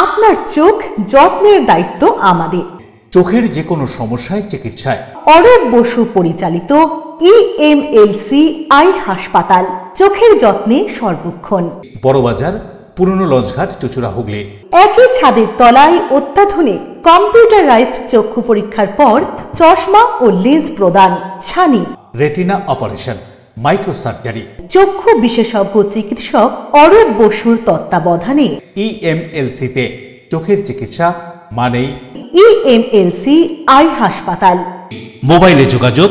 আপনার চোখ যত্নের দায়িত্ব আমাদের। চোখের যে কোনো সমস্যায় চিকিৎসায় অরূপ বসু পরিচালিত EMLC আই হাসপাতাল, চোখের যত্নে সর্বক্ষণ। বড়বাজার, পুরনো লঞ্চঘাট, চুচুড়া, হুগলি। একই ছাদের তলায় অত্যাধুনিক কম্পিউটারাইজড চক্ষু পরীক্ষার পর চশমা ও লেন্স প্রদান, ছানি, রেটিনা অপারেশন, মাইক্রোসার্জারি। চক্ষু বিশেষজ্ঞ চিকিৎসক অরূপ বসুর তত্ত্বাবধানে EMLC-তে চোখের চিকিৎসা মানেই EMLC আই হাসপাতাল। মোবাইলে যোগাযোগ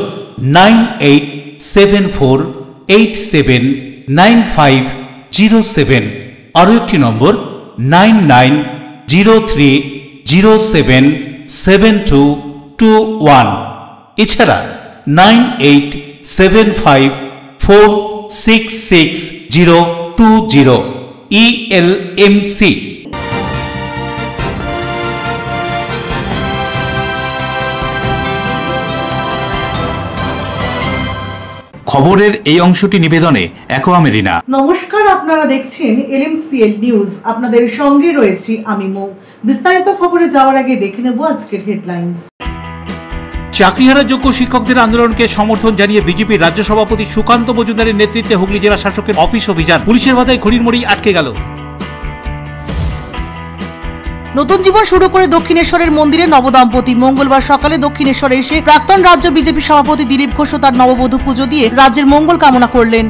9874879507। আরও একটি নম্বর 9903077221। এছাড়া 9875466020 ELMC। খবরের এই অংশটি নিবেদনে অ্যাকোয়া মেরিনা। নমস্কার, আপনারা দেখছেন LMCL নিউজ। আপনাদের সঙ্গে রয়েছি আমি মৌ। বিস্তারিত খবরে যাওয়ার আগে দেখে নেব আজকের হেডলাইন্স। চাকরিহারা যোগ্য শিক্ষকদের আন্দোলনকে সমর্থন জানিয়ে বিজেপির রাজ্য সভাপতি সুকান্ত মজুমদারের নেতৃত্বে হুগলি জেলা শাসকের অফিস অভিযান। পুলিশের বাধায় ঘড়ির মোড়েই আটকে গেল। নতুন জীবন শুরু করে দক্ষিণেশ্বরের মন্দিরে নবদম্পতি। মঙ্গলবার সকালে দক্ষিণেশ্বরে এসে প্রাক্তন রাজ্য বিজেপি সভাপতি দিলীপ ঘোষ তার নববধূ পুজো দিয়ে রাজ্যের মঙ্গল কামনা করলেন।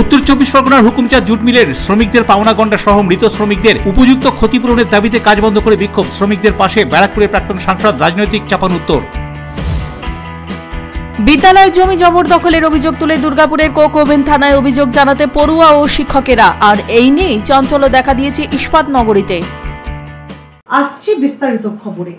উত্তর 24 পরগনার হুকুমচাঁদ জুট মিলের শ্রমিকদের পাওনা গন্ডা সহ মৃত শ্রমিকদের উপযুক্ত ক্ষতিপূরণের দাবিতে কাজ বন্ধ করে বিক্ষোভ। শ্রমিকদের পাশে ব্যারাকপুরের প্রাক্তন সাংসদ। রাজনৈতিক চাপানুত্তর। বিদ্যালয় জমি জবরদখলের অভিযোগ তুলে দুর্গাপুরের কোক ওভেন থানায় অভিযোগ জানাতে পড়ুয়া ও শিক্ষকেরা। আর এই নিয়েই চাঞ্চল্য দেখা দিয়েছে ইস্পাত নগরীতে। আসছে বিস্তারিত খবরে।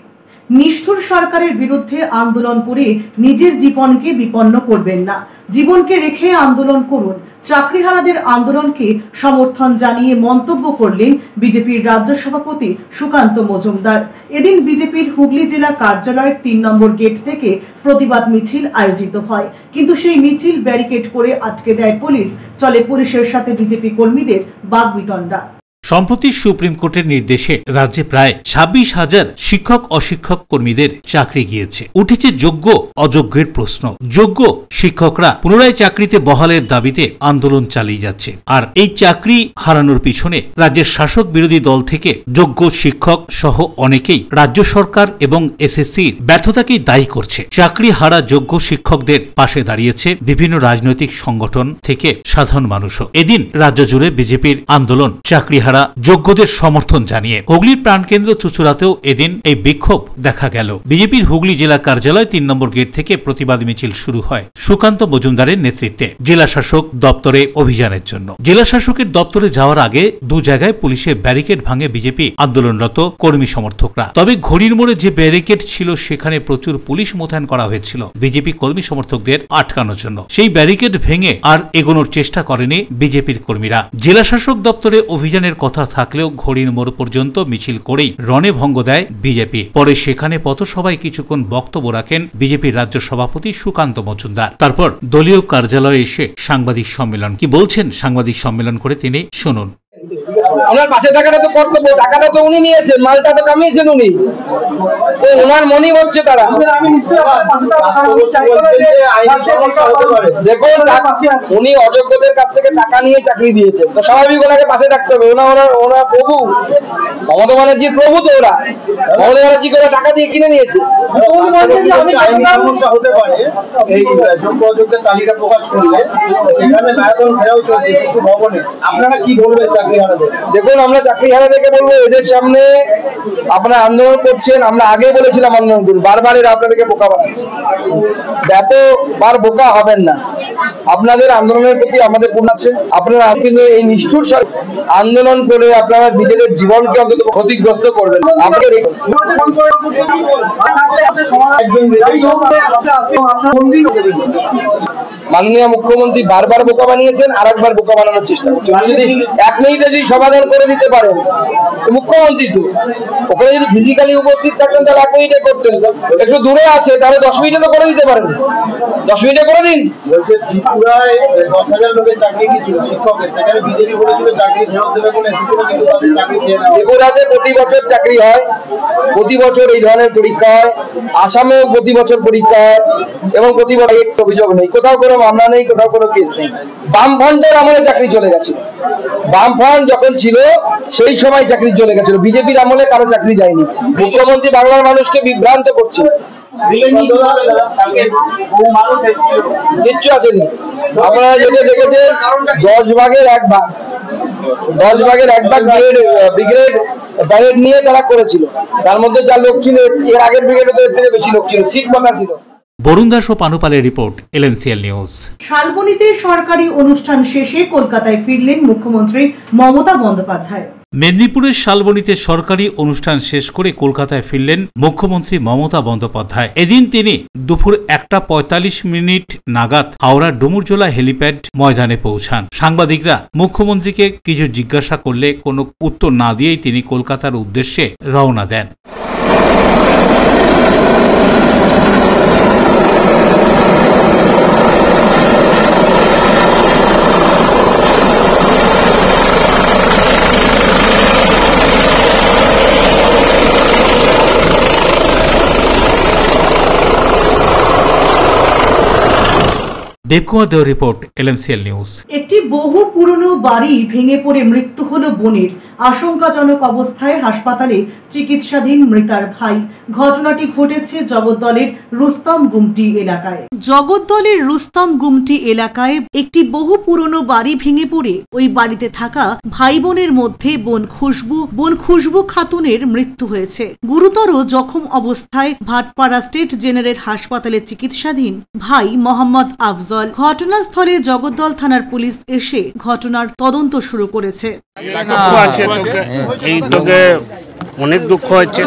নিষ্ঠুর সরকারের বিরুদ্ধে আন্দোলন করে নিজের জীবনকে বিপন্ন করবেন না, জীবনকে রেখে আন্দোলন করুন। চাকরিহারাদের আন্দোলনকে সমর্থন জানিয়ে মন্তব্য করলেন বিজেপির রাজ্য সভাপতি সুকান্ত মজুমদার। এদিন বিজেপির হুগলি জেলা কার্যালয়ের 3 নম্বর গেট থেকে প্রতিবাদ মিছিল আয়োজিত হয়, কিন্তু সেই মিছিল ব্যারিকেড করে আটকে দেয় পুলিশ। চলে পুলিশের সাথে বিজেপি কর্মীদের বাগবিতণ্ডা। সম্প্রতি সুপ্রিম কোর্টের নির্দেশে রাজ্যে প্রায় 26,000 শিক্ষক অশিক্ষক কর্মীদের চাকরি গিয়েছে। উঠেছে যোগ্য অযোগ্যের প্রশ্ন। যোগ্য শিক্ষকরা পুনরায় চাকরিতে বহালের দাবিতে আন্দোলন চালিয়ে যাচ্ছে। আর এই চাকরি হারানোর পিছনে রাজ্যের শাসক বিরোধী দল থেকে যোগ্য শিক্ষক সহ অনেকেই রাজ্য সরকার এবং SSCর ব্যর্থতাকেই দায়ী করছে। চাকরি হারা যোগ্য শিক্ষকদের পাশে দাঁড়িয়েছে বিভিন্ন রাজনৈতিক সংগঠন থেকে সাধারণ মানুষও। এদিন রাজ্য জুড়ে বিজেপির আন্দোলন চাকরি হারা যোগ্যদের সমর্থন জানিয়ে। হুগলির প্রাণকেন্দ্র চুচুড়াতেও এদিন এই বিক্ষোভ দেখা গেল। বিজেপির হুগলি জেলা কার্যালয় 3 নম্বর গেট থেকে প্রতিবাদ মিছিল শুরু হয় সুকান্ত মজুমদারের নেতৃত্বে জেলা শাসক দপ্তরে অভিযানের জন্য। জেলা শাসকের দপ্তরে যাওয়ার আগে 2 জায়গায় পুলিশের ব্যারিকেড ভাঙে বিজেপি আন্দোলনরত কর্মী সমর্থকরা। তবে ঘড়ির মোড়ে যে ব্যারিকেড ছিল সেখানে প্রচুর পুলিশ মোতায়েন করা হয়েছিল বিজেপি কর্মী সমর্থকদের আটকানোর জন্য। সেই ব্যারিকেড ভেঙে আর এগোনোর চেষ্টা করেনি বিজেপির কর্মীরা। জেলা শাসক দপ্তরে অভিযানের কথা থাকলেও ঘড়ির মোড় পর্যন্ত মিছিল করেই রণে ভঙ্গ দেয় বিজেপি। পরে সেখানে পথসভায় কিছুক্ষণ বক্তব্য রাখেন বিজেপির রাজ্য সভাপতি সুকান্ত মজুমদার। তারপর দলীয় কার্যালয়ে এসে সাংবাদিক সম্মেলন। কি বলছেন সাংবাদিক সম্মেলন করে তিনি শুনুন। ওনার পাশে থাকাটা তো কর্তব্য, টাকাটা তো উনি নিয়েছেন, মালটা তো কামিয়েছেন উনি, তো ওনার মনি হচ্ছে তারা। দেখুন, উনি অযোগ্যদের কাছ থেকে টাকা নিয়ে চাকরি দিয়েছেন, তো স্বাভাবিক ওনাকে পাশে থাকতে হবে। ওনার প্রভু, মমতা ব্যানার্জির প্রভু, তো ওরা মমতা ব্যানার্জি করে টাকা দিয়ে কিনে নিয়েছে। হতে পারে এই যোগ্য অযোগ্যের তালিকা প্রকাশ করলে সেখানে ম্যারাথন খেলাও চলছে কিছু ভবনে। আপনারা কি বলবেন চাকরিহারাদের? দেখুন, আমরা চাকরিহারাদেরকে বলবো, এদের সামনে আপনারা আন্দোলন করছেন, আমরা আগে বলেছিলাম আন্দোলন করুন, বারবার এরা আপনাদেরকে বোকা বানাচ্ছে। এতবার বোকা হবেন না। আপনাদের আন্দোলনের প্রতি আমাদের পূর্ণ আছে। আপনারা এই নিষ্ঠুর আন্দোলন করে আপনারা নিজেদের জীবনকে অন্তত ক্ষতিগ্রস্ত করবেন। আপনাদের মাননীয় মুখ্যমন্ত্রী বারবার বোকা বানিয়েছেন, আর একবার বোকা বানানোর চেষ্টা করছেন। যদি 1 মিনিটে যদি সভা সমাধান করে দিতে পারেন। মুখ্যমন্ত্রী তো ওখানে যদি ফিজিক্যালি উপস্থিত থাকতেন তাহলে 1 মিনিটে করতেন, একটু দূরে আছে তাহলে 10 মিনিটে তো করে দিতে পারেন। 10 মিনিটে করে দিন। বলছে ত্রিপুরায় 10,000 লোকের চাকরি গিয়েছিল শিক্ষকের, সেখানে বিজেপি বলেছিল চাকরি ফেরত দেবে বলে, কিন্তু তাদের চাকরি খেয়ে নেওয়া। ত্রিপুরাতে প্রতি বছর চাকরি হয়, প্রতি বছর এই ধরনের পরীক্ষা হয়, আসামেও প্রতি বছর পরীক্ষা হয় এবং প্রতি বছর অভিযোগ নেই, কোথাও কোনো মামলা নেই, কোথাও কোনো কেস নেই। বামফ্রন্টের আমলে চাকরি চলে গেছে, বামফ্রন্ট যখন ছিল সেই সময় চাকরি চলে গেছিল, বিজেপির আমলে কারো চাকরি যায়নি। মুখ্যমন্ত্রী বাংলার মানুষকে বিভ্রান্ত করছে। কিচ্ছু আসেনি, আপনারা যেটা দেখেছেন 10 ভাগের 1 ভাগ, 10 ভাগের 1 ভাগ ব্রিগেড ব্যারেড নিয়ে তারা করেছিল। তার মধ্যে যা লোক ছিল এর আগের ব্রিগেডে তো এর থেকে বেশি লোক ছিল, সিট কথা ছিল। বরুণ দাস ও পানুপালের রিপোর্ট, এলএনসিএল নিউজ। শালবনীতে সরকারি অনুষ্ঠান শেষে কলকাতায় ফিরলেন মুখ্যমন্ত্রী মমতা বন্দ্যোপাধ্যায়। মেদিনীপুরের শালবনীতে সরকারি অনুষ্ঠান শেষ করে কলকাতায় ফিরলেন মুখ্যমন্ত্রী মমতা বন্দ্যোপাধ্যায়। এদিন তিনি দুপুর 1:45 নাগাদ হাওড়ার ডুমুরজোলা হেলিপ্যাড ময়দানে পৌঁছান। সাংবাদিকরা মুখ্যমন্ত্রীকে কিছু জিজ্ঞাসা করলে কোনো উত্তর না দিয়েই তিনি কলকাতার উদ্দেশ্যে রওনা দেন। দেবকুমার দেওয়ার রিপোর্ট, এলএমসিএল নিউজ। একটি বহু পুরনো বাড়ি ভেঙে পড়ে মৃত্যু হলো বোনের। আশঙ্কাজনক অবস্থায় হাসপাতালে চিকিৎসাধীন মৃতার ভাই। ঘটনাটি ঘটেছে জগদ্দলের রুস্তম গুমটি এলাকায়। জগদ্দলের রুস্তম গুমটি এলাকায় একটি বহু পুরনো বাড়ি ভেঙে পড়ে ওই বাড়িতে থাকা ভাই বোনের মধ্যে বোন খুশবু খাতুনের মৃত্যু হয়েছে। গুরুতর জখম অবস্থায় ভাটপাড়া স্টেট জেনারেল হাসপাতালে চিকিৎসাধীন ভাই মোহাম্মদ আফজল। ঘটনাস্থলে জগদ্দল থানার পুলিশ এসে ঘটনার তদন্ত শুরু করেছে। এই তোকে অনেক দুঃখ হচ্ছে।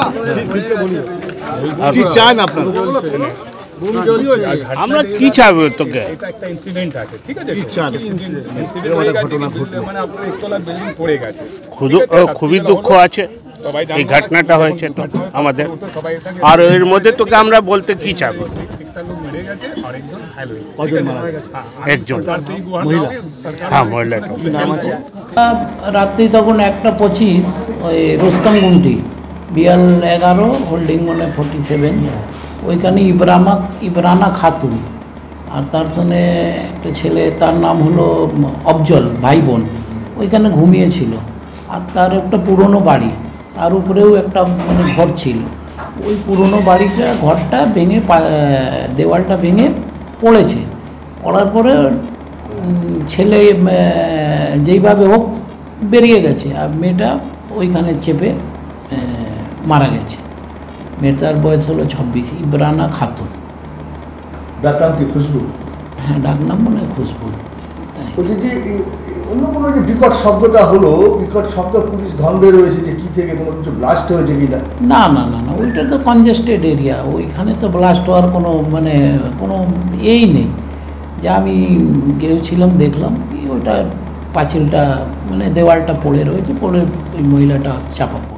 কি চান আপনারা? আমরা কি চাইবো তোকে? খুবই দুঃখ আছে এই ঘটনাটা হয়েছে তো আমাদের, আর এর মধ্যে তোকে আমরা বলতে কি চাইবো? একজন হ্যাঁ মহিলা। রাত্রি তখন 1:25 ওই রুস্তম গুমটি বিয়াল 11 হোল্ডিং মানে 47, ওইখানে ইবরানা খাতুন আর তার সঙ্গে একটা ছেলে, তার নাম হলো আফজল, ভাই বোন ওইখানে ঘুমিয়েছিল। আর তার একটা পুরনো বাড়ি, তার উপরেও একটা মানে ঘর ছিল। ওই পুরনো ঘরটা ভেঙে দেওয়ালটা ভেঙে পড়েছে। পড়ার পরে ছেলে যেইভাবে হোক বেরিয়ে গেছে, আর মেয়েটা ওইখানে চেপে মারা গেছে। মেয়েটার বয়স হলো 26, ইবরানা খাতুন। ডাক্তার কি খুশবু? হ্যাঁ, ডাক নাম মনে হয় খুশবু। বলছি যে অন্য কোনো যে বিকট শব্দটা হলো, বিকট শব্দ পুলিশ ধন্দে রয়েছে যে কি থেকে কোনো কিছু ব্লাস্ট হয়েছে কিনা? না না না না, ওইটা তো কনজেস্টেড এরিয়া, ওইখানে তো ব্লাস্ট হওয়ার কোনো মানে কোনো এই নেই। যে আমি গিয়েছিলাম দেখলাম কি ওইটা পাঁচিলটা মানে দেওয়ালটা পড়ে রয়েছে, পড়ে ওই মহিলাটা চাপা পড়েছে।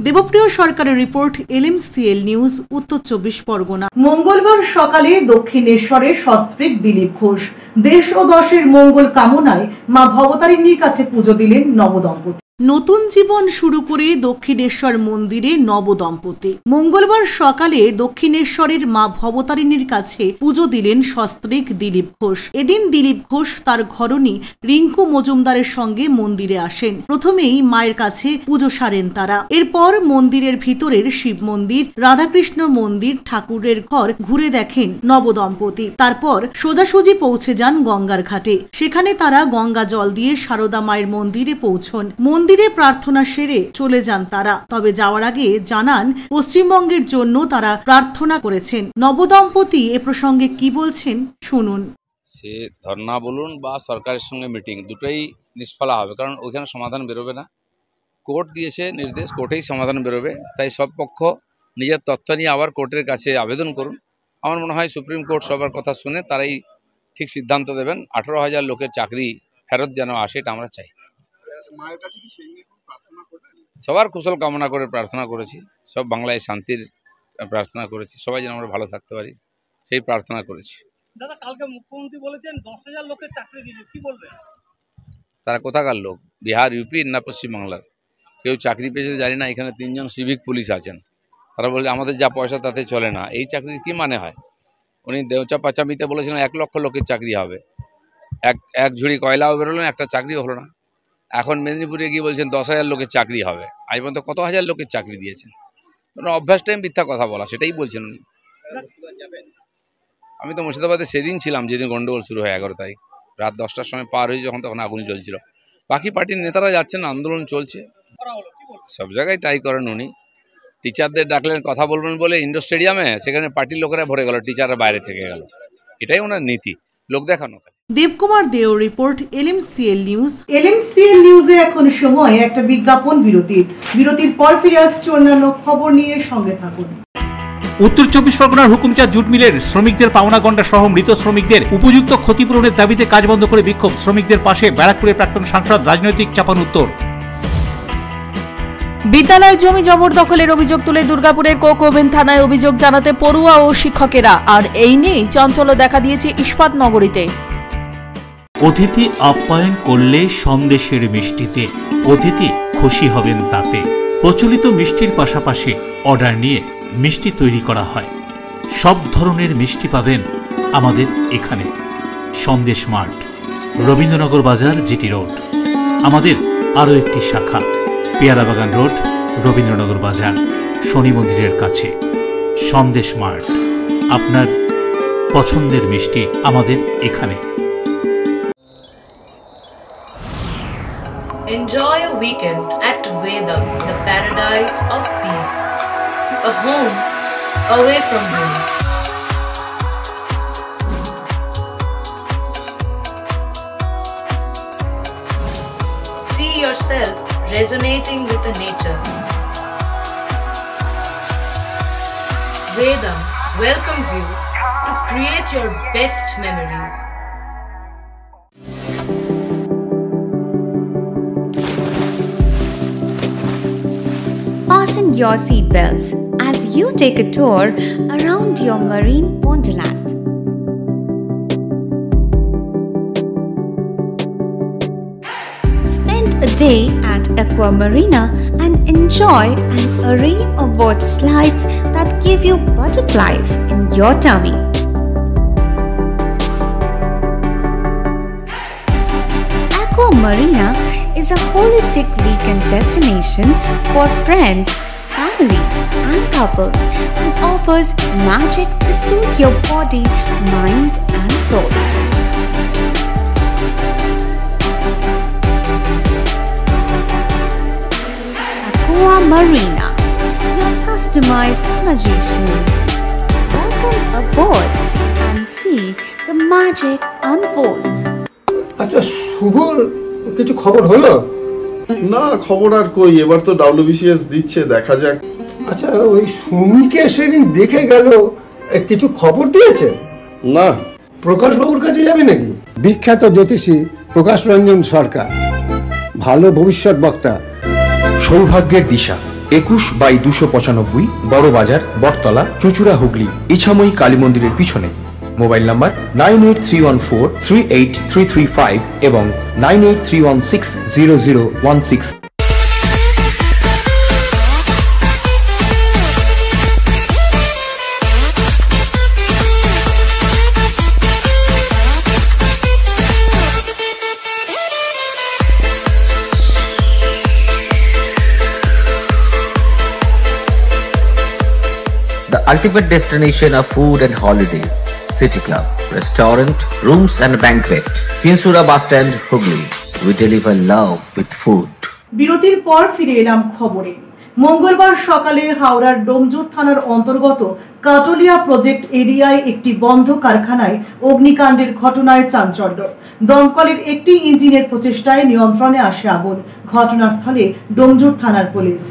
দেবপ্রিয় সরকারের রিপোর্ট, এলএমসিএল নিউজ, উত্তর 24 পরগনা। মঙ্গলবার সকালে দক্ষিণেশ্বরের সস্ত্রীক দিলীপ ঘোষ দেশ ও দশের মঙ্গল কামনায় মা ভবতারিণীর কাছে পুজো দিলেন নবদম্পতি। নতুন জীবন শুরু করে দক্ষিণেশ্বর মন্দিরে নবদম্পতি মঙ্গলবার সকালে দক্ষিণেশ্বরের মা ভবতারিণীর কাছে পুজো দিলেন সস্ত্রীক দিলীপ ঘোষ। এদিন দিলীপ ঘোষ তার ঘরণী রিঙ্কু মজুমদারের সঙ্গে মন্দিরে আসেন। প্রথমেই মায়ের কাছে পুজো সারেন তারা। এরপর মন্দিরের ভিতরের শিব মন্দির, রাধাকৃষ্ণ মন্দির, ঠাকুরের ঘর ঘুরে দেখেন নবদম্পতি। তারপর সোজাসুজি পৌঁছে যান গঙ্গার ঘাটে। সেখানে তারা গঙ্গা জল দিয়ে সারদা মায়ের মন্দিরে পৌঁছন। মন্দিরে প্রার্থনা সেরে চলে যান তারা। তবে যাওয়ার আগে জানান পশ্চিমবঙ্গের জন্য তারা প্রার্থনা করেছেন। নবদম্পতি এ প্রসঙ্গে কি বলছেন শুনুন। সে ধর্না বলুন বা সরকারের সঙ্গে মিটিং, দুটোই নিষ্ফলা হবে, কারণ ওইখানে সমাধান বেরোবে না। কোর্ট দিয়েছে নির্দেশ, কোর্টেই সমাধান বেরোবে। তাই সব পক্ষ নিজের তথ্য নিয়ে আবার কোর্টের কাছে আবেদন করুন। আমার মনে হয় সুপ্রিম কোর্ট সবার কথা শুনে তারাই ঠিক সিদ্ধান্ত দেবেন। 18,000 লোকের চাকরি ফেরত যেন আসে, এটা আমরা চাই। মায়ের কাছে কি সেই নিয়ে প্রার্থনা করলেন? সবার কুশল কামনা করে প্রার্থনা করেছি, সব বাংলায় শান্তির প্রার্থনা করেছি, সবাই যেন আমরা ভালো থাকতে পারি সেই প্রার্থনা করেছি। দাদা, কালকে মুখ্যমন্ত্রী বলেছেন 10,000 লোকের চাকরি দিয়েছে, কি বলবেন? তারা কোথাকার লোক? বিহার, ইউপি না পশ্চিমবাংলার? কেউ চাকরি পেয়েছে জানি না। এখানে 3 জন সিভিক পুলিশ আছেন, তারা বলে আমাদের যা পয়সা তাতে চলে না। এই চাকরির কি মানে হয়? উনি দেওচা পাচামিতে বলেছিলেন 1 লক্ষ লোকের চাকরি হবে, এক ঝুড়ি কয়লাও বেরোলেন, একটা চাকরিও হলো না। এখন মেদিনীপুরে গিয়ে বলছেন 10,000 লোকের চাকরি হবে। আজ পর্যন্ত কত হাজার লোকের চাকরি দিয়েছেন? অভ্যাস টাইম মিথ্যা কথা বলা, সেটাই বলছেন উনি। আমি তো মুর্শিদাবাদে সেদিন ছিলাম যেদিন গন্ডগোল শুরু হয়, 11 তারিখ রাত 10টার সময় পার হয়ে, যখন তখন আগুন জ্বলছিল। বাকি পার্টির নেতারা যাচ্ছেন, আন্দোলন চলছে, সব জায়গায় তাই করেন উনি। টিচারদের ডাকলেন কথা বলবেন বলে ইন্ডোর স্টেডিয়ামে, সেখানে পার্টির লোকেরা ভরে গেল, টিচাররা বাইরে থেকে গেল। এটাই ওনার নীতি, লোক দেখানো। দেবকুমার দেও রিপোর্ট, LMCL নিউজ। LMCL নিউজে এখন সময় একটা বিজ্ঞাপন বিরতির পর ফিরে আসছে অন্যান্য খবর নিয়ে, সঙ্গে থাকুন। উত্তর 24 পরগনার হুকুমচাঁদ জুট মিলের শ্রমিকদের পাওনা গন্ডা সহ মৃত শ্রমিকদের উপযুক্ত ক্ষতিপূরণের দাবিতে কাজ বন্ধ করে বিক্ষোভ। শ্রমিকদের পাশে ব্যারাকপুরের প্রাক্তন সাংসদ, রাজনৈতিক চাপানুত্তর। বিদ্যালয় জমি জবরদখলের অভিযোগ তুলে দুর্গাপুরের কোকোভেন থানায় অভিযোগ জানাতে পড়ুয়া ও শিক্ষকেরা, আর এই নিয়েই চাঞ্চল্য দেখা দিয়েছে ইস্পাত নগরীতে। অতিথি আপ্যায়ন করলে সন্দেশের মিষ্টিতে, অতিথি খুশি হবেন তাতে। প্রচলিত মিষ্টির পাশাপাশি অর্ডার নিয়ে মিষ্টি তৈরি করা হয়। সব ধরনের মিষ্টি পাবেন আমাদের এখানে। সন্দেশ মার্ট, রবীন্দ্রনগর বাজার, জিটি রোড। আমাদের আরও একটি শাখা পেয়ারাবাগান রোড, রবীন্দ্রনগর বাজার, শনি মন্দিরের কাছে। সন্দেশ মার্ট, আপনার পছন্দের মিষ্টি আমাদের এখানে। Enjoy a weekend at Vedam, the paradise of peace. A home away from home. See yourself resonating with the nature. Vedam welcomes you to create your best memories. Fasten your seatbelts as you take a tour around your marine wonderland. Spend a day at Aqua Marina and enjoy an array of water slides that give you butterflies in your tummy. Aqua Marina is a holistic weekend destination for friends, family, and couples and offers magic to soothe your body, mind, and soul. Aqua Marina, your customized magician. Welcome aboard and see the magic unfold. আচ্ছা, শুভর কিছু খবর হলো? না, খবর আর কই, এবার তো WBCS দিচ্ছে, দেখা যাক। আচ্ছা, ওই সুমিকে সেদিন দেখে গেল, কিছু খবর দিয়েছে? না। প্রকাশ বাবুর কাছে যাবে নাকি? বিখ্যাত জ্যোতিষী প্রকাশ রঞ্জন সরকার, ভালো ভবিষ্যৎ বক্তা। সৌভাগ্যের দিশা, 21/295 বড় বাজার, বটতলা, চুচুড়া, হুগলি, ইছাময়ী কালী মন্দিরের পিছনে। মোবাইল নাম্বার 9831438335 এবং 9831600016। The ultimate destination of food and holidays. City Club, restaurant, rooms and banquet. Finsura Bus Stand, Hugli. We deliver love with food. বিরতির পর ফিরে এলাম খবরে। মঙ্গলবার সকালে হাওড়ার ডোমজুর থানার অন্তর্গত কাটলিয়া প্রজেক্ট এরিয়ায় একটি বন্ধ কারখানায় অগ্নিকাণ্ডের ঘটনায় চাঞ্চল্য। দমকলের একটি ইঞ্জিনের প্রচেষ্টায় নিয়ন্ত্রণে আসে আগুন। ঘটনাস্থলে ডোমজুর থানার পুলিশ।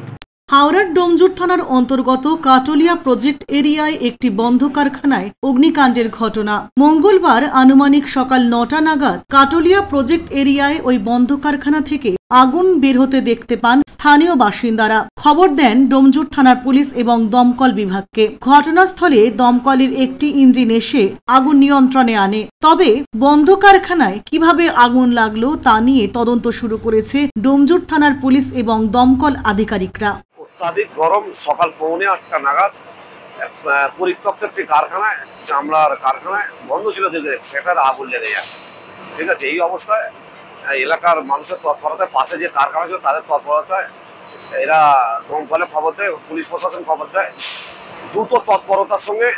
হাওড়ার ডোমজুর থানার অন্তর্গত কাটলিয়া প্রজেক্ট এরিয়ায় একটি বন্ধ কারখানায় অগ্নিকাণ্ডের ঘটনা। মঙ্গলবার আনুমানিক সকাল 9টা নাগাদ কাটলিয়া প্রজেক্ট এরিয়ায় ওই বন্ধ কারখানা থেকে আগুন বের হতে দেখতে পান স্থানীয় বাসিন্দারা। খবর দেন ডোমজুর থানার পুলিশ এবং দমকল বিভাগকে। ঘটনাস্থলে দমকলের একটি ইঞ্জিন এসে আগুন নিয়ন্ত্রণে আনে। তবে বন্ধ কারখানায় কিভাবে আগুন লাগলো তা নিয়ে তদন্ত শুরু করেছে ডোমজুর থানার পুলিশ এবং দমকল আধিকারিকরা। অত্যাধিক গরম সকাল 8:45 নাগাদ পরিত্যক্ত একটি কারখানায়, চামড়ার কারখানায় বন্ধ ছিল, সেটার আগুন লেগে যায়। ঠিক আছে, এই অবস্থায় এলাকার মানুষের তৎপরতায়, পাশে যে কারখানা ছিল তাদের তৎপরতায় এরা দমকলে খবর দেয়, পুলিশ প্রশাসন খবর দেয়। দ্রুত তৎপরতার সঙ্গে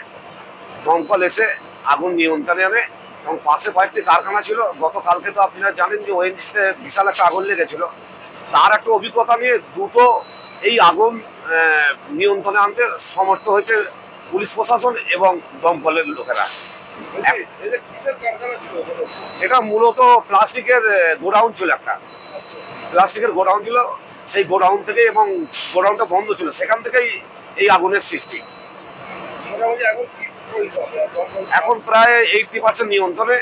দমকল এসে আগুন নিয়ন্ত্রণে আনে এবং পাশে কয়েকটি কারখানা ছিল। গতকালকে তো আপনারা জানেন যে ওএনজিসিতে বিশাল একটা আগুন লেগেছিল। তার একটা অভিজ্ঞতা নিয়ে দ্রুত এই আগুন নিয়ন্ত্রণে আনতে সমর্থ হয়েছে পুলিশ প্রশাসন এবং দমকলের লোকেরা। এটা মূলত প্লাস্টিকের গোডাউন ছিল, একটা প্লাস্টিকের গোডাউন ছিল। সেই গোডাউন থেকে, এবং গোডাউনটা বন্ধ ছিল, সেখান থেকেই এই আগুনের সৃষ্টি। এখন প্রায় 80% নিয়ন্ত্রণে।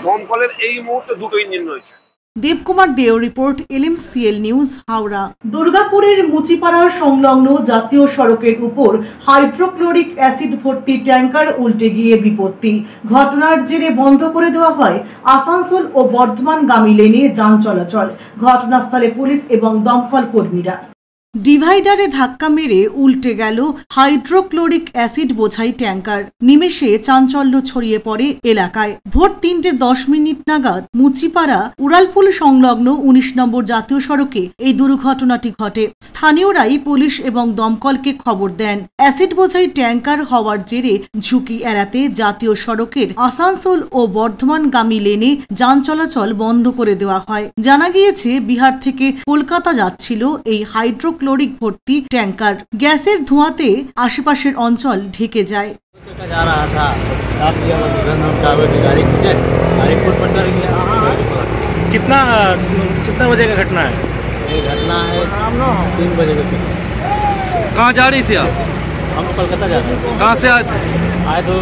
দমকলের এই মুহূর্তে 2টো ইঞ্জিন রয়েছে। দেবকুমার দেও রিপোর্ট, LMCL নিউজ, হাওড়া। দুর্গাপুরের মুচিপাড়া সংলগ্ন জাতীয় সড়কের উপর হাইড্রোক্লোরিক অ্যাসিড ভর্তি ট্যাঙ্কার উল্টে গিয়ে বিপত্তি। ঘটনার জেরে বন্ধ করে দেওয়া হয় আসানসোল ও বর্ধমানগামী লেনে যান চলাচল। ঘটনাস্থলে পুলিশ এবং দমকল কর্মীরা। ডিভাইডারে ধাক্কা মেরে উল্টে গেল হাইড্রোক্লোরিক অ্যাসিড বোঝাই ট্যাঙ্কার। নিমেষে চাঞ্চল্য ছড়িয়ে পড়ে এলাকায়। ভোর 3:10 নাগাদ মুচিপাড়া উড়ালপুল সংলগ্ন 19 নম্বর জাতীয় সড়কে এই দুর্ঘটনাটি ঘটে। স্থানীয়রাই পুলিশ এবং দমকলকে খবর দেন। অ্যাসিড বোঝাই ট্যাঙ্কার হওয়ার জেরে ঝুঁকি এড়াতে জাতীয় সড়কের আসানসোল ও বর্ধমানগামী লেনে যান চলাচল বন্ধ করে দেওয়া হয়। জানা গিয়েছে, বিহার থেকে কলকাতা যাচ্ছিল এই হাইড্রোক্লোরিক ভর্তি ট্যাঙ্কার। গ্যাসের ধোঁয়াতে আশেপাশের অঞ্চল ঢেকে যায়। कितना बजे का घटना है? ये घटना है 3 बजे के। कहाँ जा रही थी आप? हम कोलकाता जा रहे हैं। कहाँ से आए तो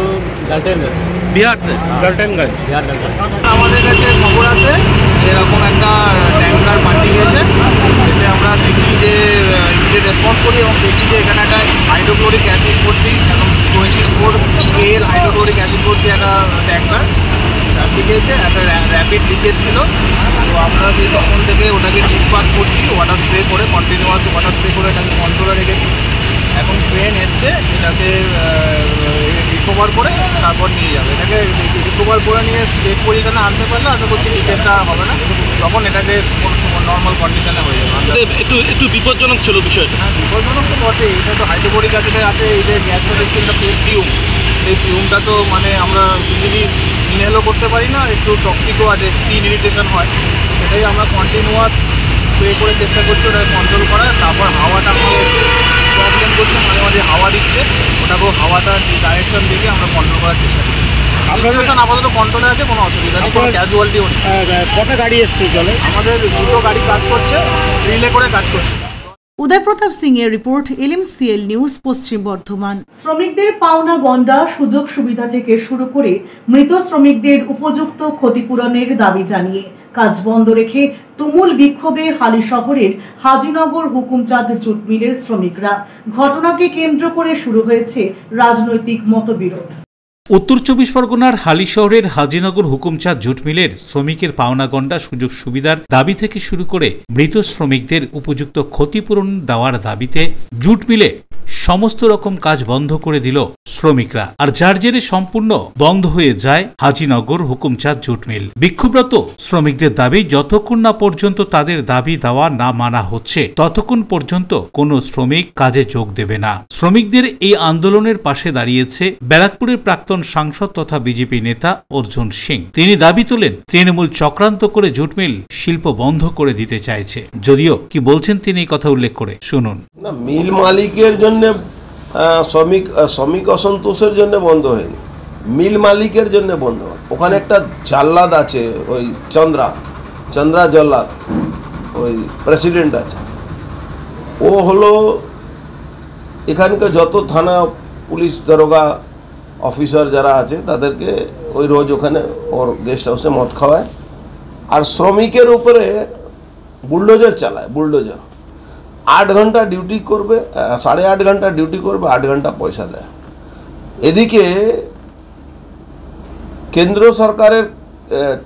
गलटेनगंज, बिहार से? गलटेनगंज। আমাদের কাছে খবর আছে এরকম একটা ট্যাঙ্কার পাল্টে গেছে। এসে আমরা দেখি যে ইমিডিয়েট রেসপন্স করি এবং দেখি যে এখানে একটা হাইড্রোক্লোরিক অ্যাসিড ভর্তি, এখন 24 KL হাইড্রোক্লোরিক অ্যাসিড ভর্তি একটা ট্যাঙ্কার লিকেছে, একটা র্যাপিড লিকেজ ছিল। তো আমরা তখন থেকে ওটাকে ডিসপাস করছি, ওয়াটার স্প্রে করে, কন্টিনিউয়াস ওয়াটার স্প্রে করে এটাকে কন্ট্রোলে রেখেছি। এখন ট্রেন এসছে, এটাকে রিকভার করে তারপর নিয়ে যাবে। এটাকে রিকভার করে নিয়ে সেফ পজিশনে আনতে পারলে আশা করছি লিকেজটা হবে না, তখন এটাকে নর্মাল কন্ডিশনে হয়ে যাবে। একটু বিপজ্জনক ছিল বিষয়টা। হ্যাঁ, বিপজ্জনক তো বটেই। এটা তো হাইড্রোক্লোরিক অ্যাসিডে আছে, এই যে গ্যাসটা দেখছি একটা ফিউম, এই ফিউমটা তো মানে আমরা ইজিলি ইনহেলও করতে পারি না, একটু টক্সিকও আছে, স্কিন ইরিটেশন হয়। সেটাই আমরা কন্টিনিউয়াস স্প্রে করে চেষ্টা করছি ওটাকে কন্ট্রোল করার। তারপর হাওয়াটা আমাদের প্রবলেম করছে, মাঝে মাঝে হাওয়া দিচ্ছে, ওটাকেও হাওয়াটা ডাইরেকশন দিকে আমরা কন্ট্রোল করার চেষ্টা করছি। সিচুয়েশন আপাতত কন্ট্রোলে আছে, কোনো অসুবিধা নেই, কোনো ক্যাজুয়ালিটিও নেই। কটা গাড়ি এসছে জলে? আমাদের 2টো গাড়ি কাজ করছে, রিলে করে কাজ করছে। উদয় প্রতাপ সিং এর রিপোর্ট, LMCL নিউজ, পশ্চিম বর্ধমান। শ্রমিকদের পাওনা গন্ডা, সুযোগ সুবিধা থেকে শুরু করে মৃত শ্রমিকদের উপযুক্ত ক্ষতিপূরণের দাবি জানিয়ে কাজ বন্ধ রেখে তুমুল বিক্ষোভে হালি শহরের হাজিনগর হুকুমচাঁদ জুট মিলের শ্রমিকরা। ঘটনাকে কেন্দ্র করে শুরু হয়েছে রাজনৈতিক মতবিরোধ। উত্তর 24 পরগনার হালি শহরের হাজিনগর হুকুমচাঁদ জুট মিলের শ্রমিকের পাওনাগন্ডা, সুযোগ সুবিধার দাবি থেকে শুরু করে মৃত শ্রমিকদের উপযুক্ত ক্ষতিপূরণ দেওয়ার দাবিতে জুট মিলে সমস্ত রকম কাজ বন্ধ করে দিল শ্রমিকরা। আর যার জেরে সম্পূর্ণ বন্ধ হয়ে যায় হাজিনগর হুকুমচাঁদ জুট মিল। বিক্ষোভরত শ্রমিকদের দাবি, যতক্ষণ না পর্যন্ত তাদের দাবি দেওয়া না মানা হচ্ছে ততক্ষণ পর্যন্ত কোনো শ্রমিক কাজে যোগ দেবে না। শ্রমিকদের এই আন্দোলনের পাশে দাঁড়িয়েছে ব্যারাকপুরের প্রাক্তন সাংসদ তথা বিজেপি নেতা অর্জুন সিং। তিনি দাবি তোলেন, তৃণমূল চক্রান্ত করে জুট মিল শিল্প বন্ধ করে দিতে চাইছে। যদিও কি বলছেন তিনি এই কথা উল্লেখ করে শুনুন। না, মিল মালিকের জন্য শ্রমিক অসন্তোষের জন্য বন্ধ হয়নি, মিল মালিকের জন্য বন্ধ হয়। ওখানে একটা জাল্লাদ আছে, ওই চন্দ্রা জল্লাদ, ওই প্রেসিডেন্ট আছে। ও হলো এখানকার যত থানা পুলিশ দরোগা অফিসার যারা আছে তাদেরকে ওই রোজ ওখানে ওর গেস্ট হাউসে মদ খাওয়ায় আর শ্রমিকের উপরে বুলডোজার চালায়, বুলডোজার। 8 ঘন্টা ডিউটি করবে, 8.5 ঘন্টা ডিউটি করবে, 8 ঘন্টা পয়সা দেয়। এদিকে কেন্দ্র সরকারের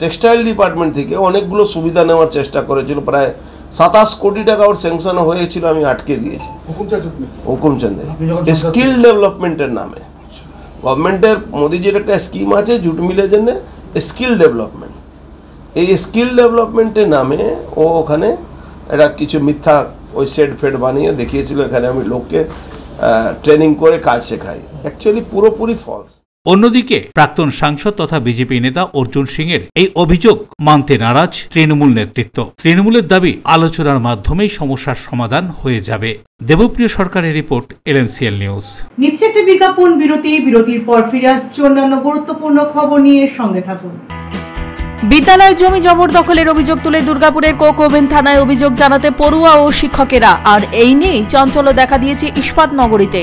টেক্সটাইল ডিপার্টমেন্ট থেকে অনেকগুলো সুবিধা নেওয়ার চেষ্টা করেছিল, প্রায় 27 কোটি টাকা ওর স্যাংশন হয়েছিল, আমি আটকে দিয়েছি হুকুমচন্দ স্কিল ডেভেলপমেন্টের নামে। গভর্নমেন্টের মোদিজির একটা স্কিম আছে জুট মিলের জন্য, স্কিল ডেভেলপমেন্ট। এই স্কিল ডেভেলপমেন্টের নামে ও ওখানে একটা কিছু মিথ্যা ওই সেট ফেড বানিয়ে দেখিয়েছিল, এখানে আমি লোককে ট্রেনিং করে কাজ শেখাই। অ্যাকচুয়ালি পুরোপুরি ফলস। অন্যদিকে প্রাক্তন সাংসদ তথা বিজেপি নেতা অর্জুন সিং এর এই অভিযোগ মানতে নারাজ তৃণমূল নেতৃত্ব। তৃণমূলের দাবি আলোচনার মাধ্যমেই সমস্যার সমাধান হয়ে যাবে। দেবপ্রিয় সরকারের রিপোর্ট, LMCL নিউজ। নিচ্ছে একটি বিজ্ঞাপন বিরতি, বিরতির পর ফিরে আসছে অন্যান্য গুরুত্বপূর্ণ খবর নিয়ে, সঙ্গে থাকুন। বিদ্যালয় জমি জবরদখলের অভিযোগ তুলে দুর্গাপুরের কোক ওভেন থানায় অভিযোগ জানাতে পড়ুয়া ও শিক্ষকেরা, আর এই নিয়েই চাঞ্চল্য দেখা দিয়েছে ইস্পাত নগরীতে।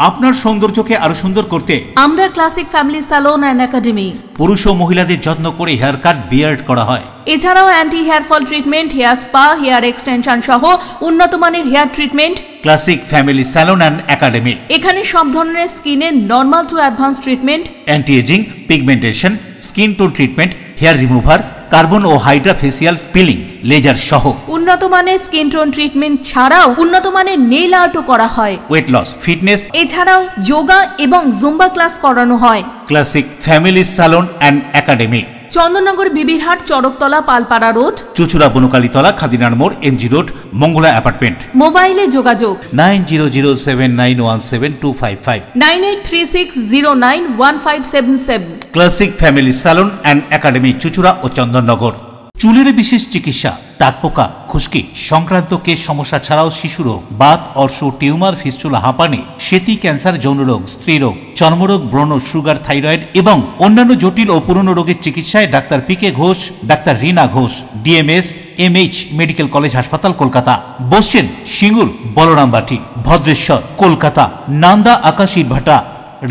আপনার সৌন্দর্যকে আরো সুন্দর করতে আমরা classic family salon and academy. পুরুষ ও মহিলাদের যত্ন করে হেয়ার কাট, বিয়ার্ড করা হয়। এছাড়াও anti hair fall treatment, hair spa, hair extension সহ উন্নত মানের hair treatment. Classic family salon and academy. এখানে সব ধরনের স্কিনের normal to advance treatment, anti ageing, pigmentation, skin tone treatment, hair remover, carbon ও হাইড্রা ফেসিয়াল পিলিং, লেজার সহ উন্নত মানের স্কিন টোন ট্রিটমেন্ট ছাড়াও উন্নত মানের নেইল আর্টও করা হয়। ওয়েট লস, ফিটনেস, এছাড়াও যোগা এবং জুম্বা ক্লাস করানো হয়। Classic family salon and academy, Chandannagar, Bibirhat, Charaktala, Palpara road, Chuchura, Bonkalitala, খাদিনার মোড়, MG রোড, মঙ্গলা অ্যাপার্টমেন্ট। মোবাইলে যোগাযোগ 9007917255, 9836091577। Classic family salon and academy, Chuchura ও চন্দননগর। চুলের বিশেষ চিকিৎসা, টাকপোকা, খুশকি সংক্রান্ত কেশ সমস্যা ছাড়াও শিশু রোগ, বাত, অর্শ, টিউমার, ফিস্টুলা, হাঁপানি, সেতি, ক্যান্সার, যৌন রোগ, স্ত্রী রোগ, চর্মরোগ, ব্রণ, সুগার, থাইরয়েড এবং অন্যান্য জটিল ও পুরনো রোগের চিকিৎসায় doctor PK Ghosh, doctor Rina Ghosh, DMS MH medical college হাসপাতাল, কলকাতা। বসছেন সিঙ্গুর, বলরামবাটি, ভদ্রেশ্বর, কলকাতা, নান্দা, আকাশ ইটভাটা,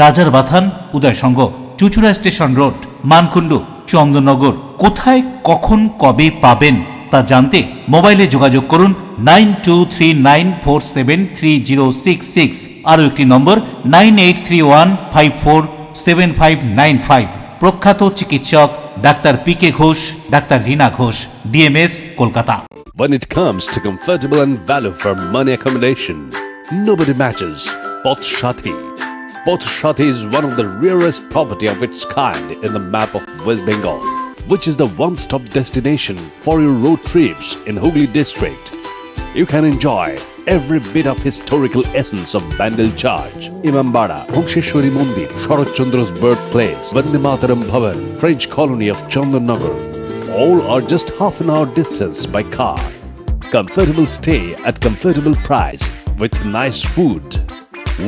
রাজার বাথান, উদয়সঙ্গ, চুচুড়া স্টেশন রোড, মানকুণ্ডু, চন্দননগর। কোথায়, কখন, কবে পাবেন তা জানতে মোবাইলে যোগাযোগ করুন 9239473066, আরও একটি নম্বর 9831547595। প্রখ্যাত চিকিৎসক doctor PK Ghosh, doctor Rina Ghosh, DMS, Kolkata. When it comes to comfortable and value for money accommodation, nobody matches Poth Shati. Poth Shati is one of the rarest property of its kind in the map of West Bengal, which is the one-stop destination for your road trips in Hooghly district. You can enjoy every bit of historical essence of Bandel Charge, Imambara, Bhongsheshwari Mandir, Sharat Chandra's birthplace, Vande Mataram Bhavan, French colony of Chandanagar. All are just half an hour distance by car. Comfortable stay at comfortable price with nice food.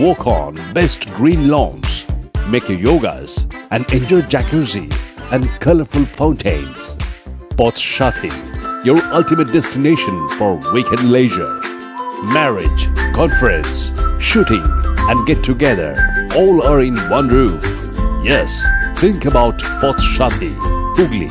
Walk on best green lawns, make your yogas and enjoy jacuzzi and colorful fountains. Poth Shati, your ultimate destination for weekend leisure. Marriage, conference, shooting and get together all are in one roof. Yes, think about Poth Shati, Hooghly.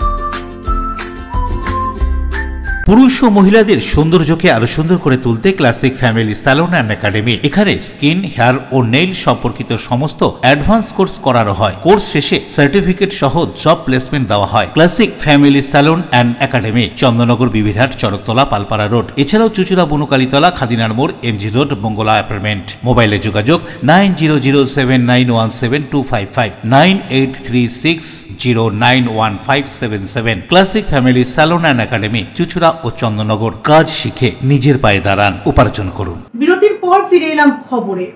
পুরুষ ও মহিলাদের সৌন্দর্যকে আরো সুন্দর করে তুলতে classic family salon and academy. এখানে skin, hair ও nail সম্পর্কিত সমস্ত অ্যাডভান্স কোর্স করানো হয়। কোর্স শেষে সার্টিফিকেট সহ জব প্লেসমেন্ট দেওয়া হয়। Classic family salon and academy, Chandannagar, Bibirhat, Charaktala, Palpara road. এছাড়াও চুচুড়া, বনকালীতলা, খাদিনার মোড়, MG রোড, মঙ্গলা অ্যাপার্টমেন্ট। মোবাইলে যোগাযোগ 9007917255, 9836091577। Classic family salon and academy, Chuchura ও চন্দননগর। কাজ শিখে নিজের পায়ে দাঁড়ান, উপার্জন করুন। বিরতির পর ফিরে এলাম খবরে।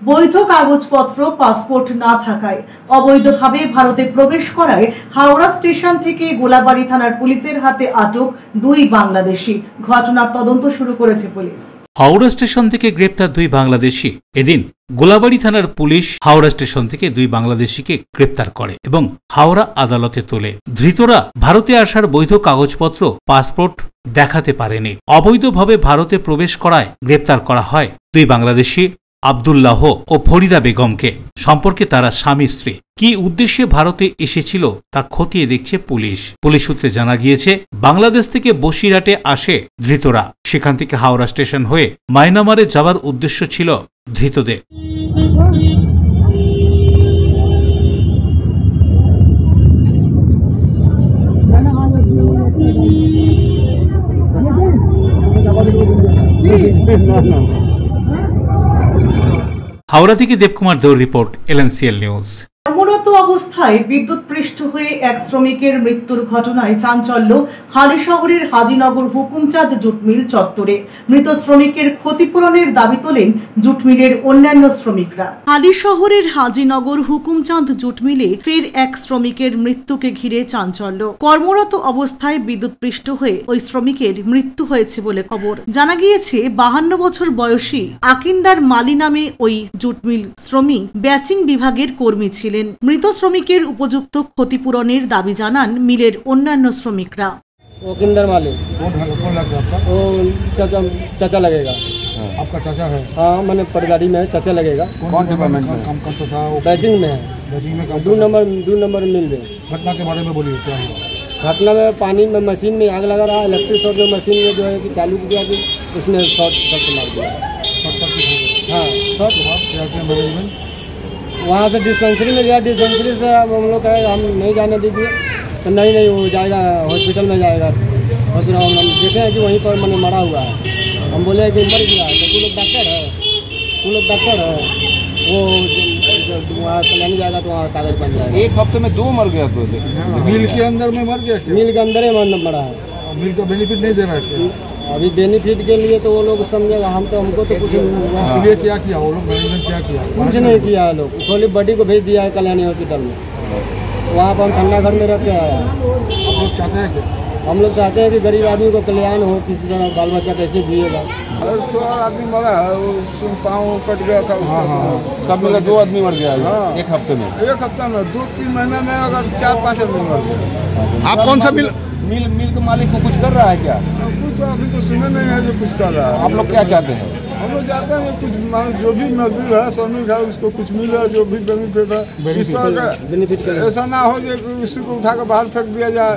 বৈধ কাগজপত্র, পাসপোর্ট না থাকায় অবৈধভাবে ভারতে প্রবেশ করায় হাওড়া স্টেশন থেকে গোলাবাড়ি থানার পুলিশের হাতে আটক 2 বাংলাদেশি। ঘটনার তদন্ত শুরু করেছে পুলিশ। হাওড়া স্টেশন থেকে গ্রেপ্তার 2 বাংলাদেশি। এদিন গোলাবাড়ি থানার পুলিশ হাওড়া স্টেশন থেকে 2 বাংলাদেশিকে গ্রেপ্তার করে এবং হাওড়া আদালতে তোলে। ধৃতরা ভারতে আসার বৈধ কাগজপত্র, পাসপোর্ট দেখাতে পারেনি। অবৈধভাবে ভারতে প্রবেশ করায় গ্রেপ্তার করা হয় 2 বাংলাদেশি। আব্দুল্লাহ ও ফরিদা বেগমকে। সম্পর্কে তারা স্বামী স্ত্রী। কি উদ্দেশ্যে ভারতে এসেছিল তা খতিয়ে দেখছে পুলিশ। পুলিশ সূত্রে জানা গিয়েছে, বাংলাদেশ থেকে বসিরহাটে আসে ধৃতরা। সেখান থেকে হাওড়া স্টেশন হয়ে মায়ানমারে যাবার উদ্দেশ্য ছিল ধৃতদের। হাওড়া থেকে দেবকুমার দেওর রিপোর্ট, LNCL নিউজ। কর্মরত অবস্থায় বিদ্যুৎ পৃষ্ঠ হয়ে এক শ্রমিকের মৃত্যুর ঘটনায় চাঞ্চল্য হালিশহরের হাজিনগর হুকুমচাঁদ জুট মিল চত্বরে। মৃত শ্রমিকের ক্ষতিপূরণের দাবি তোলেন জুট মিলের অন্যান্য শ্রমিকরা। হালিশহরের হাজিনগর হুকুমচাঁদ জুট মিলে ফের এক শ্রমিকের মৃত্যুকে ঘিরে চাঞ্চল্য। কর্মরত অবস্থায় বিদ্যুৎ পৃষ্ঠ হয়ে ওই শ্রমিকের মৃত্যু হয়েছে বলে খবর। জানা গিয়েছে, 52 বছর বয়সী আকিন্দার মালি নামে ওই জুট মিল শ্রমিক ব্যাচিং বিভাগের কর্মী ছিলেন। মৃত শ্রমিকের উপযুক্ত ক্ষতিপূরণের দাবি জানান মিলের অন্যান্য শ্রমিকরা। ओकिंदर मालिक कौन लगता है आपका? वो चाचा लगेगा। आपका चाचा है? हाँ, मैंने पटगाड़ी में चाचा लगेगा। कौन डिपार्टमेंट में काम करता था? बैचिंग में है। बैचिंग में काम 2 नंबर मिल में। घटना के बारे में बोलिए, क्या हुआ? घटना में पानी में मशीन में आग लगा रहा, इलेक्ट्रिक शॉर्ट में मशीन में जो है कि चालू किया कि उसने शॉर्ट मार दिया। हाँ, शॉर्ट क्या किया मैनेजमेंट? वहाँ से डिस्पेंसरी में गया, डिस्पेंसरी से हम लोग कहे हम नहीं जाने दीजिए, तो नहीं वो जाएगा हॉस्पिटल में जाएगा। हॉस्पिटल हम देखे हैं कि वहीं पर मैंने मरा हुआ है। हम बोले कि मर गया, तो तू लोग डॉक्टर है, वो वहाँ कल्याणी जाएगा तो वहाँ कागज बन जाएगा। एक हफ्ते में 2 मर गया तो मिल के अंदर में मर गया? मिल के अंदर ही मरा है। मिल का बेनिफिट नहीं दे रहा है अभी। बेनिफिट के लिए तो वो लोग समझेगा, हमको तो कुछ लिए क्या किया वो लोग? मैनेजमेंट क्या किया? कुछ नहीं किया है लोग। खाली बॉडी को भेज दिया है कल्याणी हॉस्पिटल में, वहाँ पर हम ठंडा घर में रख के आया है। आप लोग चाहते हैं क्या? हम लोग चाहते हैं कि गरीब आदमी को कल्याण हो, किसी तरह बाल बच्चा कैसे जिएगा। तो आदमी मरा है, पाँव कट गया था। हाँ, सब मिला 2 आदमी मर गया। हाँ, एक हफ्ते में 2-3 महीने में अगर 4-5 आदमी मर गया। आप कौन सा मिल के मालिक को कुछ कर रहा है क्या? कुछ तो अभी तो सुने नहीं है जो कुछ कर रहा है। आप लोग क्या चाहते हैं? हम लोग चाहते हैं कुछ जो भी मजदूर है, श्रमिक है, उसको कुछ मिल रहा है, जो भी बेनिफिट है। बेनिफिट ऐसा ना हो जो किसी को उठा कर बाहर फेंक दिया जाए,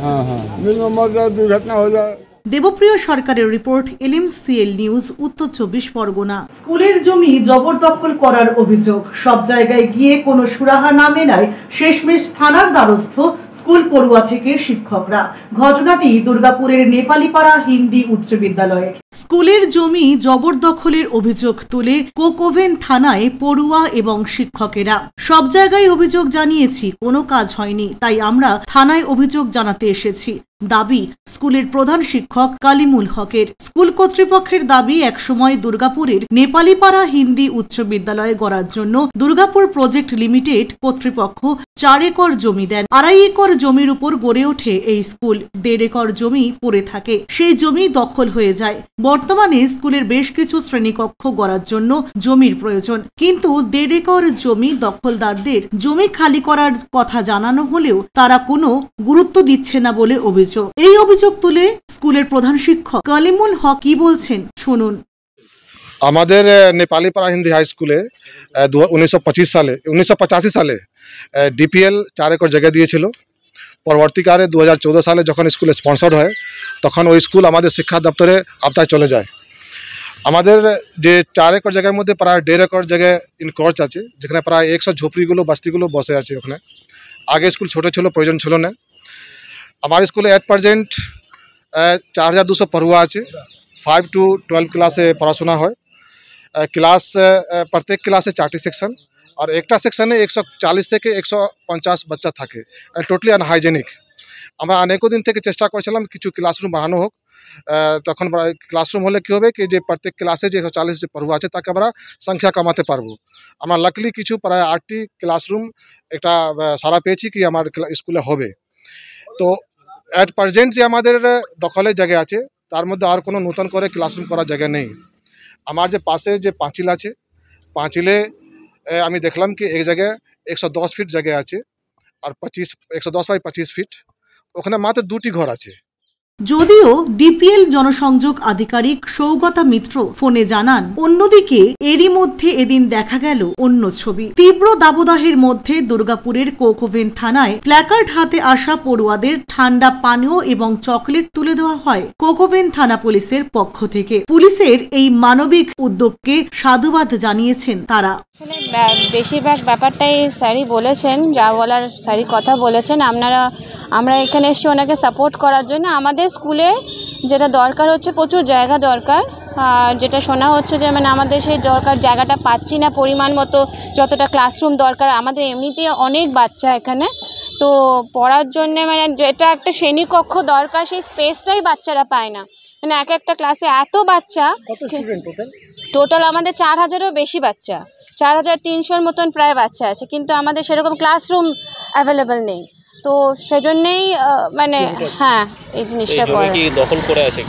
मिल में मर जाए, दुर्घटना हो जाए। দেবপ্রিয় সরকারের রিপোর্ট, LMCL নিউজ, উত্তর 24 পরগনা। স্কুলের জমি জবরদখল করার অভিযোগ, সব জায়গায় গিয়ে কোনো সুরাহা না মেলায় শেষমেশ থানার দ্বারস্থ স্কুল পড়ুয়া থেকে শিক্ষকরা। ঘটনাটি দুর্গাপুরের নেপালিপাড়া হিন্দি উচ্চ বিদ্যালয়ে। স্কুলের জমি জবরদখলের অভিযোগ তুলে কোকোভেন থানায় পড়ুয়া এবং শিক্ষকেরা। সব জায়গায় অভিযোগ জানিয়েছি, কোনো কাজ হয়নি, তাই আমরা থানায় অভিযোগ জানাতে এসেছি। দাবি স্কুলের প্রধান শিক্ষক কালিমুল হকের। স্কুল কর্তৃপক্ষের দাবি, একসময় দুর্গাপুরের নেপালিপাড়া হিন্দি উচ্চ বিদ্যালয়ে গড়ার জন্য দুর্গাপুর প্রজেক্ট লিমিটেড কর্তৃপক্ষ 4 একর জমি দেন। 2.5 একর জমির উপর গড়ে ওঠে এই স্কুল। 1.5 একর জমি পড়ে থাকে, সেই জমি দখল হয়ে যায়। বর্তমানে স্কুলের বেশ কিছু শ্রেণীকক্ষ গড়ার জন্য জমির প্রয়োজন, কিন্তু 1.5 একর জমি দখলদারদের জমি খালি করার কথা জানানো হলেও তারা কোনো গুরুত্ব দিচ্ছে না বলে অভিযোগ। এই অভিযোগ তুলে স্কুলের প্রধান শিক্ষক কালিমুল হক কি বলছেন শুনুন। আমাদের নেপালিপাড়া হিন্দি হাই স্কুলে 1985 সালে ডিপিএল 4 একর জায়গা দিয়েছিল। পরবর্তীকালে 2014 সালে যখন স্কুল স্পন্সর্ড হয়, তখন ওই স্কুল আমাদের শিক্ষা দপ্তরে আওতায় চলে যায়। আমাদের যে 4 একর জায়গার মধ্যে প্রায় 1.5 একর জায়গায় ইনক্রোচ আছে, যেখানে প্রায় 100 ঝুপড়িগুলো বস্তিগুলো বসে আছে। ওখানে আগে স্কুল ছোট ছিল, প্রয়োজন ছিল না। हमारे स्कूल एट प्रेजेंट 4200 पढ़ुआ আছে। 5 to 12 ক্লাসে পড়াশোনা হয়। ক্লাস প্রত্যেক ক্লাসে 4টি সেকশন, আর একটা সেকশনে 140 থেকে 150 বাচ্চা থাকে। Totally unhygienic. আমরা অনেক দিন থেকে চেষ্টা করছিলাম কিছু ক্লাসরুম বানানো হোক। তখন ক্লাসরুম হলে কী হবে কি যে প্রত্যেক ক্লাসে যে 140 যে পড়ুয়া আছে তাকে আমরা সংখ্যা কমাতে পারবো। আমরা লাকলি কিছু প্রায় 8টি ক্লাসরুম একটা সারা পেয়েছি কি আমার স্কুলে হবে। তো এট প্রেজেন্ট যে আমাদের দখলের জায়গা আছে, তার মধ্যে আর কোনো নতুন করে ক্লাসরুম করার জায়গা নেই। আমার যে পাশে যে পাঁচিল আছে, পাঁচিলে আমি দেখলাম কি এক জায়গায় 110 ফিট জায়গা আছে, আর 110 বাই 25 ফিট। ওখানে মাত্র 2টি ঘর আছে। যদিও ডিপিএল জনসংযোগ আধিকারিক সৌগতা মিত্র ফোনে জানান, অন্যদিকে এরই মধ্যে এদিন দেখা গেল অন্য ছবি। তীব্র দাবদাহের মধ্যে দুর্গাপুরের কোকোভেন থানায় প্ল্যাকার্ড হাতে আসা পড়ুয়াদের ঠান্ডা পানীয় এবং চকলেট তুলে দেওয়া হয় কোকোভেন থানা পুলিশের পক্ষ থেকে। পুলিশের এই মানবিক উদ্যোগকে সাধুবাদ জানিয়েছেন তারা। বেশিরভাগ ব্যাপারটাই স্যারই বলেছেন, যা বলার স্যারই কথা বলেছেন। আমরা এখানে এসে ওনাকে সাপোর্ট করার জন্য। আমাদের স্কুলে যেটা দরকার হচ্ছে, প্রচুর জায়গা দরকার, যেটা শোনা হচ্ছে যে মানে আমাদের সেই দরকার জায়গাটা পাচ্ছি না পরিমাণ মতো, যতটা ক্লাসরুম দরকার। আমাদের এমনিতেই অনেক বাচ্চা এখানে, তো পড়ার জন্যে মানে যেটা একটা শ্রেণীকক্ষ দরকার সেই স্পেসটাই বাচ্চারা পায় না। মানে এক একটা ক্লাসে এত বাচ্চা, টোটাল আমাদের 4000-এরও বেশি বাচ্চা, 4300-র মতন প্রায় বাচ্চা আছে, কিন্তু আমাদের সেরকম ক্লাসরুম অ্যাভেলেবেল নেই। তো সেজন্যই মানে হ্যাঁ এই জিনিসটা করে দখল করে আছে।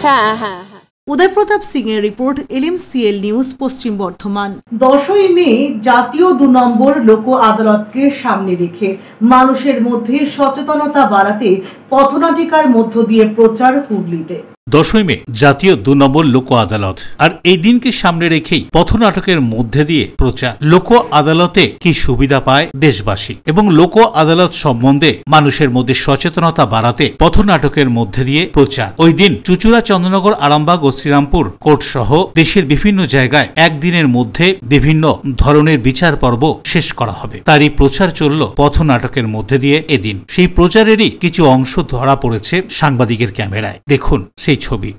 হ্যাঁ হ্যাঁ। উদয় প্রতাপ সিং এর রিপোর্ট, LMCL নিউজ, পশ্চিম বর্ধমান। 10ই মে জাতীয় 2 নম্বর লোক আদালতকে সামনে রেখে মানুষের মধ্যে সচেতনতা বাড়াতে পথনাটিকার মধ্য দিয়ে প্রচার হুগলিতে। 10ই মে জাতীয় 2 নম্বর লোক আদালত, আর এই দিনকে সামনে রেখেই পথনাটকের মধ্যে দিয়ে প্রচার। লোক আদালতে কি সুবিধা পায় দেশবাসী এবং লোক আদালত সম্বন্ধে মানুষের মধ্যে সচেতনতা বাড়াতে পথনাটকের মধ্যে দিয়ে প্রচার। ওই দিন চুচুড়া, চন্দ্রনগর, আরামবাগ ও শ্রীরামপুর কোর্ট সহ দেশের বিভিন্ন জায়গায় একদিনের মধ্যে বিভিন্ন ধরনের বিচার পর্ব শেষ করা হবে। তারই প্রচার চলল পথনাটকের মধ্যে দিয়ে এদিন। সেই প্রচারেরই কিছু অংশ ধরা পড়েছে সাংবাদিকের ক্যামেরায়। দেখুন সেই ছবি।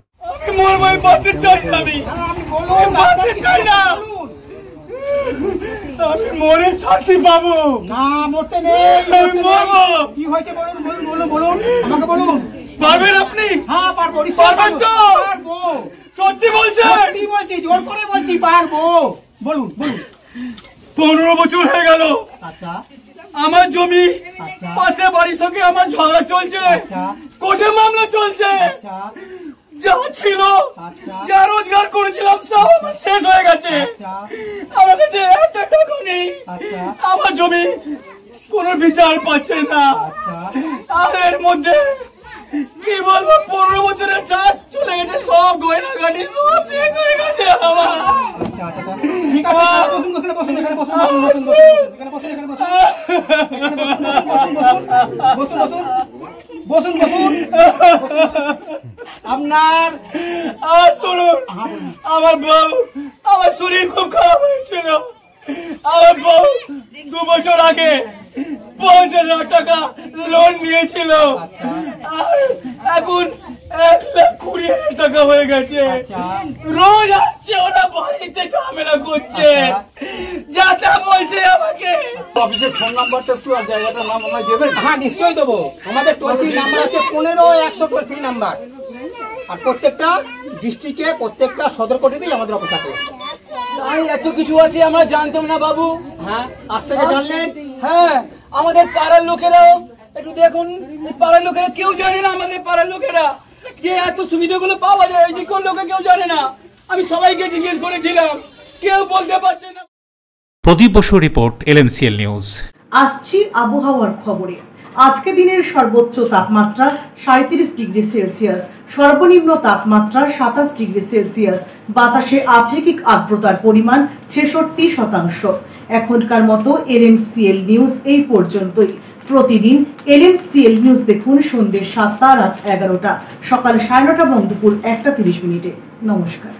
মরে শান্তি পাবো না, মরতে নেই। কি হয়েছে বলুন আমাকে বলুন। পারবেন আপনি? হ্যাঁ পারবো। পারবেন তো? পারবো। সত্যি বলছেন? সত্যি বলছি, জোর করে বলছি পারবো। বলুন। 15 বছর হয়ে গেল। আচ্ছা। আমার জমি পাশে বাড়ির সঙ্গে আমার ঝগড়া চলছে, কোর্টে মামলা চলছে। যা ছিল, যা রোজগার করেছিলাম সব শেষ হয়ে গেছে। আমার কাছে একটা টাকা নেই। আমার জমি কোনো বিচার পাচ্ছে না। আর এর মধ্যে কি বলবো, 15 বছরের সাথ চলে গেছে, সব গয়না গাড়ি সব শেষ হয়ে গেছে আমার। বসুন। আপনার শুনুন, আমার বউ, আমার শরীর খুব খারাপ হয়েছিল। আমার বউ 2 বছর আগে 50,000 টাকা লোন নিয়েছিল, আর এখন 1,20,000 টাকা হয়ে গেছে। রোজ আসছে, ওরা বাড়িতে ঝামেলা করছে, যাতা বলছে আমাকে। অফিসের ফোন নাম্বারটা একটু আর জায়গাটার নাম আমায় দেবেন? হ্যাঁ নিশ্চয়ই দেবো। আমাদের টোল ফ্রি নাম্বার আছে 15-100 টোল ফ্রি নাম্বার, আর প্রত্যেকটা ডিস্ট্রিক্টে প্রত্যেকটা সদর কোর্টেতেই আমাদের অফিস আছে। তাই এত কিছু আছে আমরা জানতাম না বাবু। হ্যাঁ আজ থেকে জানলেন। হ্যাঁ আমাদের পাড়ার লোকেরাও একটু দেখুন, পাড়ার লোকেরা কেউ জানে না, আমাদের পাড়ার লোকেরা যে এত সুবিধাগুলো পাওয়া যায় এই দিকের লোকে কেউ জানে না। আমি সবাইকে জিজ্ঞেস করেছিলাম, কেউ বলতে পারছে না। প্রদীপ বসু রিপোর্ট, LMCL নিউজ। আসছি আবহাওয়ার খবরে। আজকে দিনের সর্বোচ্চ তাপমাত্রা 37 ডিগ্রি সেলসিয়াস, সর্বনিম্ন তাপমাত্রা 27 ডিগ্রি সেলসিয়াস। বাতাসে আপেক্ষিক আর্দ্রতার পরিমাণ 66%। এখনকার মতো LMCL নিউজ এই পর্যন্তই। প্রতিদিন LMCL নিউজ দেখুন সন্ধ্যে 7টা, রাত 11টা, সকাল 9:30 এবং দুপুর 1:30। নমস্কার।